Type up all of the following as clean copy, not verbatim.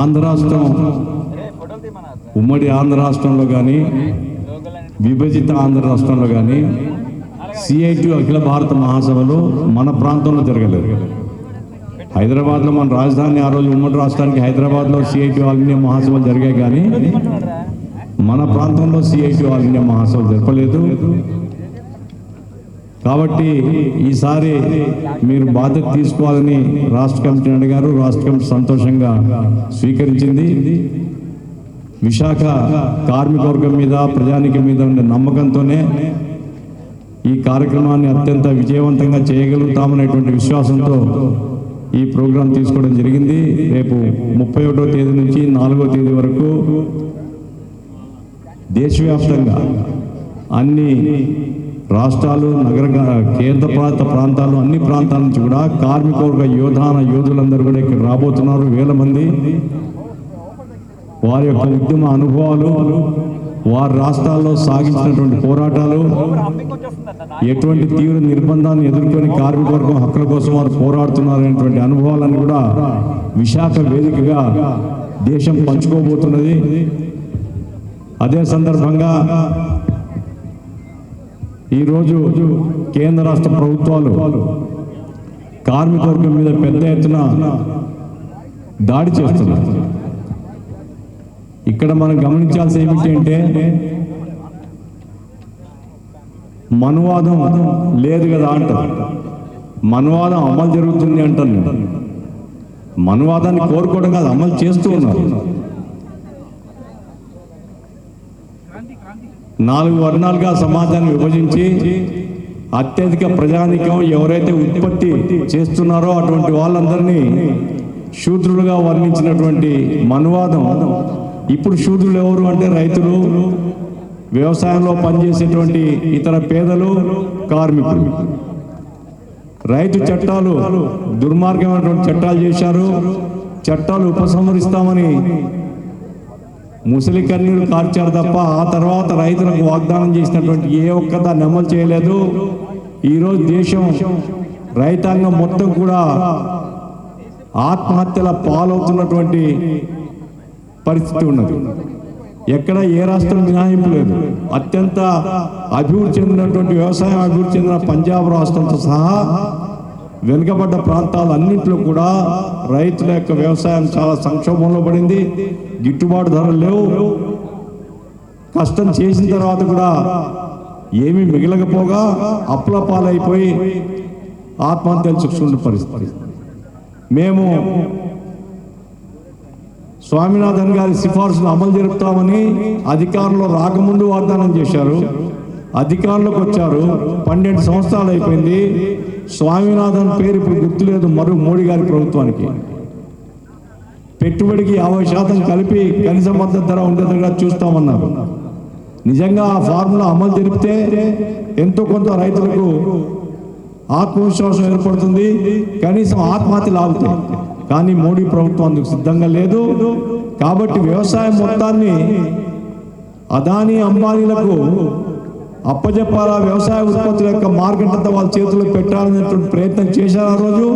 ఆంధ్ర రాష్ట్రం, ఉమ్మడి ఆంధ్ర రాష్ట్రంలో కానీ, విభజిత ఆంధ్ర రాష్ట్రంలో కానీ సిఐటి అఖిల భారత మహాసభలు మన ప్రాంతంలో జరగలేదు. హైదరాబాద్లో మన రాజధాని, ఆ రోజు ఉమ్మడి రాష్ట్రానికి హైదరాబాద్లో సిఐటి ఆల్ ఇండియా మహాసభలు జరిగాయి, కానీ మన ప్రాంతంలో సిఐటి ఆల్ ఇండియా మహాసభలు జరపలేదు. కాబట్టి ఈసారి మీరు బాధ్యత తీసుకోవాలని రాష్ట్ర కమిటీ అడిగారు. రాష్ట్ర కమిటీ సంతోషంగా స్వీకరించింది. విశాఖ కార్మికవర్గం మీద, ప్రజానికం మీద ఉండే నమ్మకంతోనే ఈ కార్యక్రమాన్ని అత్యంత విజయవంతంగా చేయగలుగుతామనేటువంటి విశ్వాసంతో ఈ ప్రోగ్రాం తీసుకోవడం జరిగింది. రేపు 31వ తేదీ నుంచి 4వ తేదీ వరకు దేశవ్యాప్తంగా అన్ని రాష్ట్రాలు, నగర, కేంద్ర పాలిత ప్రాంతాలు, అన్ని ప్రాంతాల నుంచి కూడా కార్మికవర్గ యోధులందరూ కూడా ఇక్కడ రాబోతున్నారు. వేల మంది వారి యొక్క ఉద్యమ అనుభవాలు, వారి రాష్ట్రాల్లో సాగించినటువంటి పోరాటాలు, ఎటువంటి తీవ్ర నిర్బంధాన్ని ఎదుర్కొని కార్మికవర్గం హక్కుల కోసం వారు పోరాడుతున్నారనేటువంటి అనుభవాలను కూడా విశాఖ వేదికగా దేశం పంచుకోబోతున్నది. అదే సందర్భంగా ఈరోజు కేంద్ర రాష్ట్ర ప్రభుత్వాలు కార్మికవర్గం మీద పెద్ద ఎత్తున దాడి చేస్తున్నారు. ఇక్కడ మనం గమనించాల్సి ఏమిటి అంటే, మనువాదం లేదు కదా అంటారు. మనువాదం అమలు జరుగుతుంది అంటారు. మనువాదాన్ని కోరుకోవడం కాదు, అమలు చేస్తూ ఉన్నారు. 4 వర్ణాలుగా సమాజాన్ని విభజించి అత్యధిక ప్రజానికం ఎవరైతే ఉత్పత్తి చేస్తున్నారో అటువంటి వాళ్ళందరినీ శూద్రులుగా వర్ణించినటువంటి మనువాదం ఇప్పుడు శూద్రులు ఎవరు అంటే రైతులు, వ్యవసాయంలో పనిచేసేటువంటి ఇతర పేదలు, కార్మికులు. రైతు చట్టాలు దుర్మార్గమైనటువంటి చట్టాలు చేశారు. చట్టాలు ఉపసంహరిస్తామని ముసలి కన్నీరు కార్చారు తప్ప ఆ తర్వాత రైతులకు వాగ్దానం చేసినటువంటి ఏ ఒక్క దాన్ని అమలు చేయలేదు. ఈరోజు దేశం రైతాంగం మొత్తం కూడా ఆత్మహత్యల పాలవుతున్నటువంటి పరిస్థితి ఉన్నది. ఎక్కడ ఏ రాష్ట్రం మినహాయింపు లేదు. అత్యంత అభివృద్ధి చెందినటువంటి, వ్యవసాయం అభివృద్ధి చెందిన పంజాబ్ రాష్ట్రంతో సహా వెనుకబడ్డ ప్రాంతాలన్నింటిలో కూడా రైతుల యొక్క వ్యవసాయం చాలా సంక్షోభంలో పడింది. గిట్టుబాటు ధరలు లేవు. కష్టం చేసిన తర్వాత కూడా ఏమీ మిగలకపోగా అప్పుల పాలైపోయి ఆత్మహత్యలు చేసుకున్న పరిస్థితి. మేము స్వామినాథన్ గారి సిఫార్సులు అమలు జరుపుతామని అధికారంలో రాకముందు వాగ్దానం చేశారు. అధికారంలోకి వచ్చారు, 12 సంవత్సరాలు అయిపోయింది. స్వామినాథన్ పేరు ఇప్పుడు గుర్తులేదు మోడీ గారి ప్రభుత్వానికి. పెట్టుబడికి 50% కలిపి కనీస మద్దతు ధర ఉండేదిగా చూస్తామన్నారు. నిజంగా ఆ ఫార్ములా అమలు జరిపితే ఎంతో కొంత రైతులకు ఆత్మవిశ్వాసం ఏర్పడుతుంది, కనీసం ఆత్మహత్యలు ఆగుతాయి. కానీ మోడీ ప్రభుత్వం అందుకు సిద్ధంగా లేదు. కాబట్టి వ్యవసాయం మొత్తాన్ని అదానీ, అంబానీలకు అప్పజెప్పాలా, వ్యవసాయ ఉత్పత్తుల యొక్క మార్కెట్ అంతా వాళ్ళ చేతుల్లో పెట్టాలనేటువంటి ప్రయత్నం చేశారు ఆ రోజు.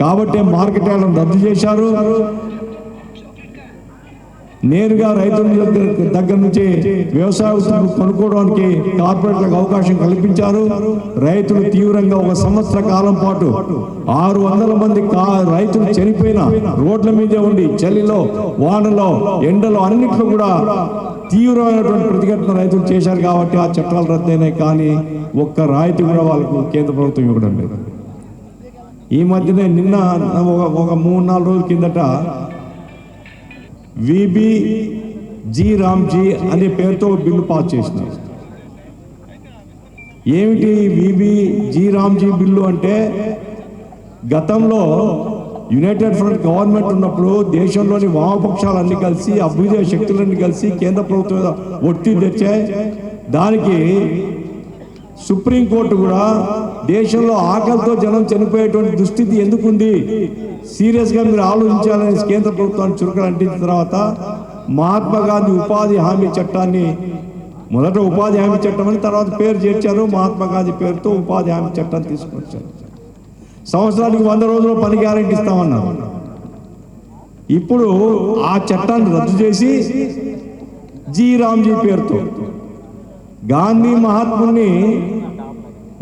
కాబట్టి మార్కెట్ యార్డులను రద్దు చేశారు. నేరుగా రైతుల దగ్గర నుంచి వ్యవసాయ ఉత్పత్తులు కొనుక్కోవడానికి కార్పొరేట్లకు అవకాశం కల్పించారు. రైతులు తీవ్రంగా 1 సంవత్సర కాలం పాటు 600 మంది రైతులు చనిపోయిన రోడ్ల మీదే ఉండి చలిలో, వానలో, ఎండలో అన్నింటిలో కూడా తీవ్రమైనటువంటి ప్రతిఘటన రైతులు చేశారు. కాబట్టి ఆ చట్టాలు రద్దయినాయి. కానీ ఒక్క రాయితీ కూడా వాళ్ళకు కేంద్ర ప్రభుత్వం ఇవ్వడం లేదు. ఈ మధ్యనే నిన్న ఒక 3-4 రోజుల కిందట VBG రామ్జీ అనే పేరుతో బిల్లు పాస్ చేసినారు. ఏమిటి VBG రామ్జీ బిల్లు అంటే, గతంలో యునైటెడ్ ఫ్రంట్ గవర్నమెంట్ ఉన్నప్పుడు దేశంలోని వామపక్షాలన్నీ కలిసి, అభ్యుదయ శక్తులన్నీ కలిసి కేంద్ర ప్రభుత్వం ఒత్తిడి తెచ్చాయి. దానికి సుప్రీంకోర్టు కూడా దేశంలో ఆకలితో జనం చనిపోయేటువంటి దుస్థితి ఎందుకుంది, సీరియస్గా మీరు ఆలోచించాలని కేంద్ర ప్రభుత్వాన్ని చురుకలు అంటించిన తర్వాత మహాత్మా గాంధీ ఉపాధి హామీ చట్టాన్ని, మొదట ఉపాధి హామీ చట్టం అని తర్వాత పేరు చేర్చారు. మహాత్మా గాంధీ పేరుతో ఉపాధి హామీ చట్టాన్ని తీసుకొచ్చారు. సంవత్సరానికి 100 రోజులు పని గ్యారెంటీ ఇస్తామన్నారు. ఇప్పుడు ఆ చట్టాన్ని రద్దు చేసి జీ రామ్జీ పేరుతో గాంధీ మహాత్ముని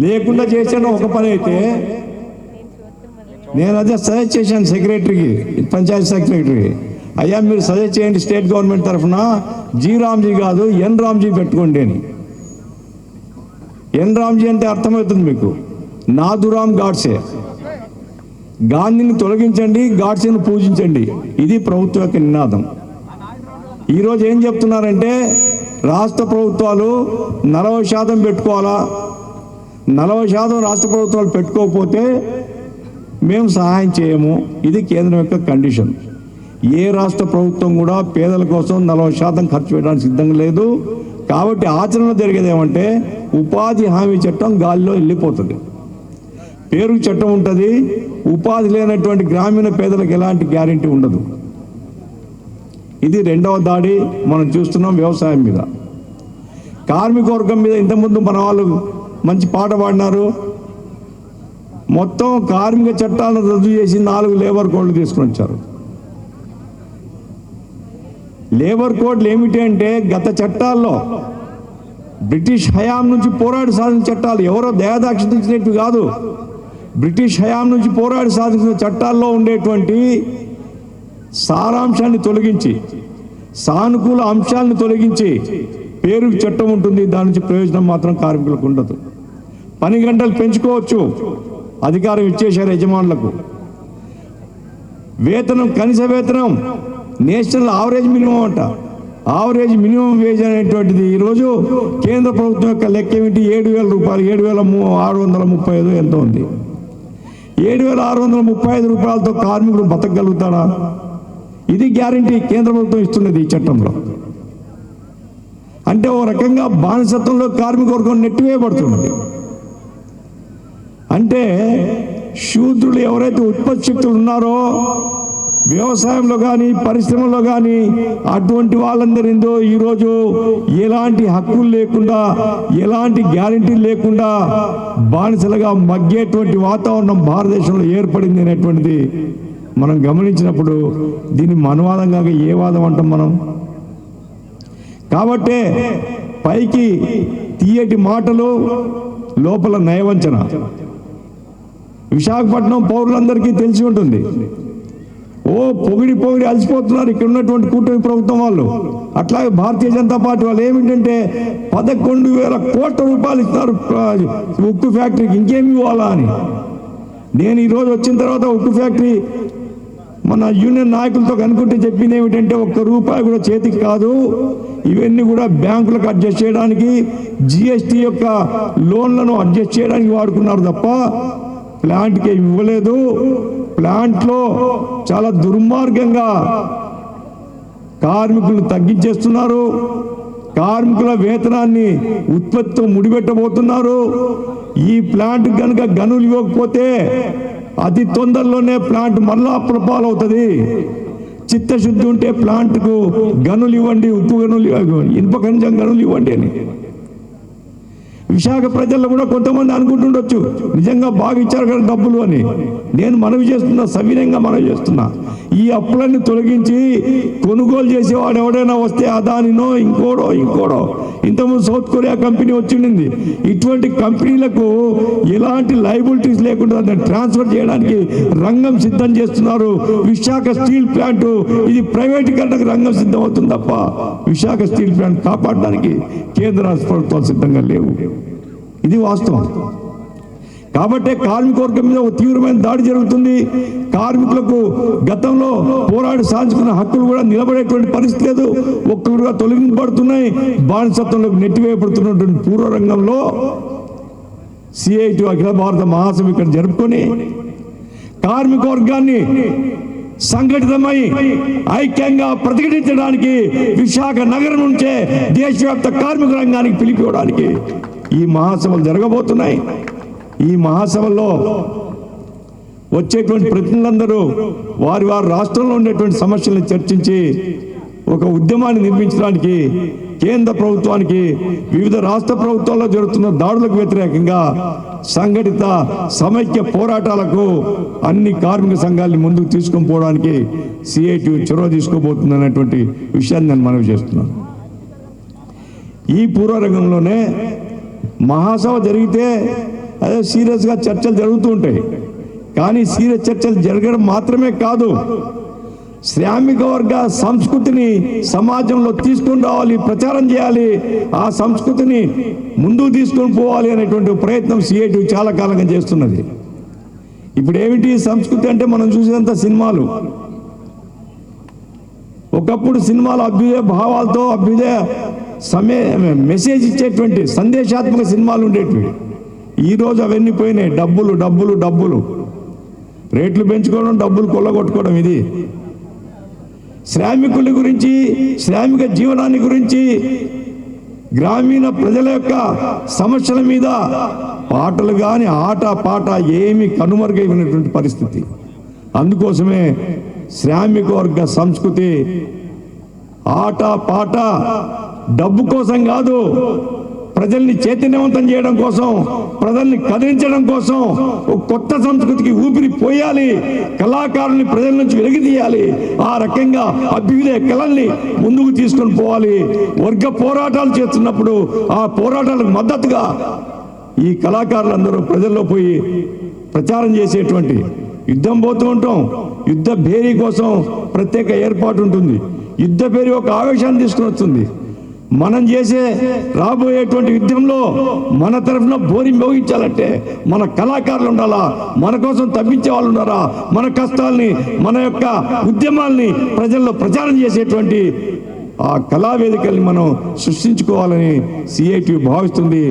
లేకుండా చేసిన ఒక పని అయితే, నేను అదే సజెస్ట్ చేశాను సెక్రటరీకి, పంచాయతీ సెక్రటరీకి, అయ్యా మీరు సజెస్ట్ చేయండి స్టేట్ గవర్నమెంట్ తరఫున జీ రామ్జీ కాదు ఎన్ రామ్జీ పెట్టుకోండి అని. ఎన్ రామ్జీ అంటే అర్థమవుతుంది మీకు, నాథురామ్ గాడ్సే. గాంధీని తొలగించండి, గాడ్సేను పూజించండి, ఇది ప్రభుత్వం యొక్క నినాదం. ఈరోజు ఏం చెప్తున్నారంటే రాష్ట్ర ప్రభుత్వాలు 40% పెట్టుకోవాలా, 40% రాష్ట్ర ప్రభుత్వాలు పెట్టుకోకపోతే మేము సహాయం చేయము. ఇది కేంద్రం యొక్క కండిషన్. ఏ రాష్ట్ర ప్రభుత్వం కూడా పేదల కోసం 40% ఖర్చు పెట్టడానికి సిద్ధంగా లేదు. కాబట్టి ఆచరణ జరిగేది ఏమంటే ఉపాధి హామీ చట్టం గాలిలో వెళ్ళిపోతుంది. పేరు చట్టం ఉంటుంది, ఉపాధి లేనటువంటి గ్రామీణ పేదలకు ఎలాంటి గ్యారెంటీ ఉండదు. ఇది రెండవ దాడి మనం చూస్తున్నాం వ్యవసాయం మీద. కార్మిక వర్గం మీద ఇంతకుముందు మన వాళ్ళు మంచి పాట పాడినారు. మొత్తం కార్మిక చట్టాలను రద్దు చేసి 4 లేబర్ కోడ్లు తీసుకుని వచ్చారు. లేబర్ కోడ్లు ఏమిటి అంటే గత చట్టాల్లో బ్రిటిష్ హయాం నుంచి పోరాడి సాధించిన చట్టాలు, ఎవరో దయాదాక్షిణించినట్టు కాదు, బ్రిటిష్ హయాం నుంచి పోరాడి సాధించిన చట్టాల్లో ఉండేటువంటి సారాంశాన్ని తొలగించి, సానుకూల అంశాలను తొలగించి పేరుకు చట్టం ఉంటుంది, దాని నుంచి ప్రయోజనం మాత్రం కార్మికులకు ఉండదు. పని గంటలు పెంచుకోవచ్చు, అధికారం ఇచ్చేశారు యజమానులకు. వేతనం, కనీస వేతనం నేషనల్ ఆవరేజ్ మినిమం అంట, ఆవరేజ్ మినిమం వేజ్ అనేటువంటిది ఈరోజు కేంద్ర ప్రభుత్వం యొక్క లెక్క ఏమిటి, 7,000 రూపాయలు, 7,635 ఎంత ఉంది. 7,635 రూపాయలతో కార్మికుడు బతకగలుగుతాడా? ఇది గ్యారంటీ కేంద్ర ప్రభుత్వం ఇస్తున్నది ఈ చట్టంలో. అంటే ఓ రకంగా బానిసత్వంలో కార్మిక వర్గం నెట్టివేయబడుతున్నది. అంటే శూద్రులు ఎవరైతే ఉత్పత్తి శక్తులు ఉన్నారో వ్యవసాయంలో కానీ పరిశ్రమలో కానీ అటువంటి వాళ్ళందరిందో ఈరోజు ఎలాంటి హక్కులు లేకుండా, ఎలాంటి గ్యారెంటీలు లేకుండా బానిసలుగా మగ్గేటువంటి వాతావరణం భారతదేశంలో ఏర్పడింది అనేటువంటిది మనం గమనించినప్పుడు దీన్ని మనవాదంగా ఏ వాదం అంటాం మనం? కాబట్టే పైకి తీయటి మాటలు, లోపల నయవంచన. విశాఖపట్నం పౌరులందరికీ తెలిసి ఉంటుంది. ఓ పొగిడి పొగిడి అలసిపోతున్నారు ఇక్కడ ఉన్నటువంటి కూటమి ప్రభుత్వం వాళ్ళు. అట్లాగే భారతీయ జనతా పార్టీ వాళ్ళు ఏమిటంటే 11,000 కోట్ల రూపాయలు ఇస్తున్నారు ఉక్కు ఫ్యాక్టరీకి, ఇంకేమి ఇవ్వాలా అని. నేను ఈరోజు వచ్చిన తర్వాత ఉక్కు ఫ్యాక్టరీ మన యూనియన్ నాయకులతో కనుక్కుంటే చెప్పింది ఏమిటంటే ₹1 కూడా చేతికి కాదు, ఇవన్నీ కూడా బ్యాంకులకు అడ్జస్ట్ చేయడానికి, జిఎస్టీ యొక్క లోన్లను అడ్జస్ట్ చేయడానికి వాడుకున్నారు తప్ప ప్లాంట్కి ఇవ్వలేదు. ప్లాంట్లో చాలా దుర్మార్గంగా కార్మికులు తగ్గించేస్తున్నారు, కార్మికుల వేతనాన్ని ఉత్పత్తితో ముడిపెట్టబోతున్నారు. ఈ ప్లాంట్ కనుక గనులు ఇవ్వకపోతే అతి తొందరలోనే ప్లాంట్ మళ్ళా అప్రపాలవుతుంది. చిత్తశుద్ధి ఉంటే ప్లాంట్కు గనులు ఇవ్వండి, ఉప్పు గనులు, ఇనుప ఖనిజం గనులు ఇవ్వండి అని. విశాఖ ప్రజల్లో కూడా కొంతమంది అనుకుంటుండొచ్చు నిజంగా బాగా ఇచ్చారు కదా డబ్బులు అని. నేను మనవి చేస్తున్నా, సవినయంగా మనవి చేస్తున్నా, ఈ అప్పులన్నీ తొలగించి కొనుగోలు చేసేవాడు ఎవడైనా వస్తే అదానినో ఇంకోడో ఇంతకుముందు సౌత్ కొరియా కంపెనీ వచ్చింది. ఇటువంటి కంపెనీలకు ఎలాంటి లయబిలిటీస్ లేకుండా దాన్ని ట్రాన్స్ఫర్ చేయడానికి రంగం సిద్ధం చేస్తున్నారు. విశాఖ స్టీల్ ప్లాంట్ ఇది ప్రైవేటీకరణకు రంగం సిద్ధం అవుతుంది తప్ప విశాఖ స్టీల్ ప్లాంట్ కాపాడడానికి కేంద్ర రాష్ట్ర ప్రభుత్వాలు సిద్ధంగా లేవు. ఇది వాస్తవం. కాబట్టే కార్మిక వర్గం మీద ఒక తీవ్రమైన దాడి జరుగుతుంది. కార్మికులకు గతంలో పోరాడి సాధించుకున్న హక్కులు కూడా నిలబడేటువంటి పరిస్థితి లేదు, ఒక్కొక్కరుగా తొలగింపబడుతున్నాయి. బానిసత్వంలోకి నెట్టివేయబడుతున్నటువంటి పూర్వ రంగంలో CIT అఖిల భారత మహాసభ ఇక్కడ జరుపుకొని కార్మిక వర్గాన్ని సంఘటితమై ఐక్యంగా ప్రతిఘటించడానికి విశాఖ నగరం నుంచే దేశవ్యాప్త కార్మిక రంగానికి పిలిపివ్వడానికి ఈ మహాసభలు జరగబోతున్నాయి. ఈ మహాసభల్లో వచ్చేటువంటి ప్రతినిధులందరూ వారి రాష్ట్రంలో ఉండేటువంటి సమస్యలను చర్చించి ఒక ఉద్యమాన్ని నిర్మించడానికి కేంద్ర ప్రభుత్వానికి వివిధ రాష్ట్ర ప్రభుత్వాల్లో జరుగుతున్న దాడులకు వ్యతిరేకంగా సంఘటిత సమైక్య పోరాటాలకు అన్ని కార్మిక సంఘాలని ముందుకు తీసుకొని పోవడానికి సిఐటియు చొరవ తీసుకోబోతుంది అనేటువంటి విషయాన్ని నేను మనవి చేస్తున్నాను. ఈ పూర్వరంగంలోనే మహాసభ జరిగితే అదే సీరియస్గా చర్చలు జరుగుతూ ఉంటాయి. కానీ సీరియస్ చర్చలు జరగడం మాత్రమే కాదు, శ్రామిక వర్గ సంస్కృతిని సమాజంలో తీసుకొని రావాలి, ప్రచారం చేయాలి, ఆ సంస్కృతిని ముందుకు తీసుకొని పోవాలి అనేటువంటి ప్రయత్నం సిఐటియు చాలా కాలంగా చేస్తున్నది. ఇప్పుడు ఏమిటి సంస్కృతి అంటే మనం చూసినంత సినిమాలు, ఒకప్పుడు సినిమాలు అభ్యుదయ భావాలతో అభ్యుదయ మెసేజ్ ఇచ్చేటువంటి సందేశాత్మక సినిమాలు ఉండేటివి. ఈరోజు అవన్నీ పోయినాయి. డబ్బులు డబ్బులు డబ్బులు, రేట్లు పెంచుకోవడం, డబ్బులు కొల్లగొట్టుకోవడం. ఇది శ్రామికుల గురించి, శ్రామిక జీవనాన్ని గురించి, గ్రామీణ ప్రజల యొక్క సమస్యల మీద పాటలు కానీ ఆట పాట ఏమి కనుమరుగైనటువంటి పరిస్థితి. అందుకోసమే శ్రామిక వర్గ సంస్కృతి ఆట పాట డబ్బు కోసం కాదు, ప్రజల్ని చైతన్యవంతం చేయడం కోసం, ప్రజల్ని కదిలించడం కోసం ఒక కొత్త సంస్కృతికి ఊపిరి పోయాలి, కళాకారుల్ని ప్రజల నుంచి వెలిగితీయాలి, ఆ రకంగా అభ్యుదయ కళల్ని ముందుకు తీసుకొని పోవాలి. వర్గ పోరాటాలు చేస్తున్నప్పుడు ఆ పోరాటాలకు మద్దతుగా ఈ కళాకారులందరూ ప్రజల్లో పోయి ప్రచారం చేసేటువంటి, యుద్ధం పోతూ ఉంటాం, యుద్ధ భేరీ కోసం ప్రత్యేక ఏర్పాటు ఉంటుంది. యుద్ధ భేరీ ఒక ఆవేశాన్ని తీసుకుని వస్తుంది. మనం చేసే రాబోయేటువంటి యుద్ధంలో మన తరఫున బోరి మోగించాలంటే మన కళాకారులు ఉండాలా, మన కోసం తప్పించే వాళ్ళు ఉన్నారా, మన కష్టాల్ని, మన యొక్క ఉద్యమాల్ని ప్రజల్లో ప్రచారం చేసేటువంటి ఆ కళావేదికల్ని మనం సృష్టించుకోవాలని సిఐటియు భావిస్తుంది.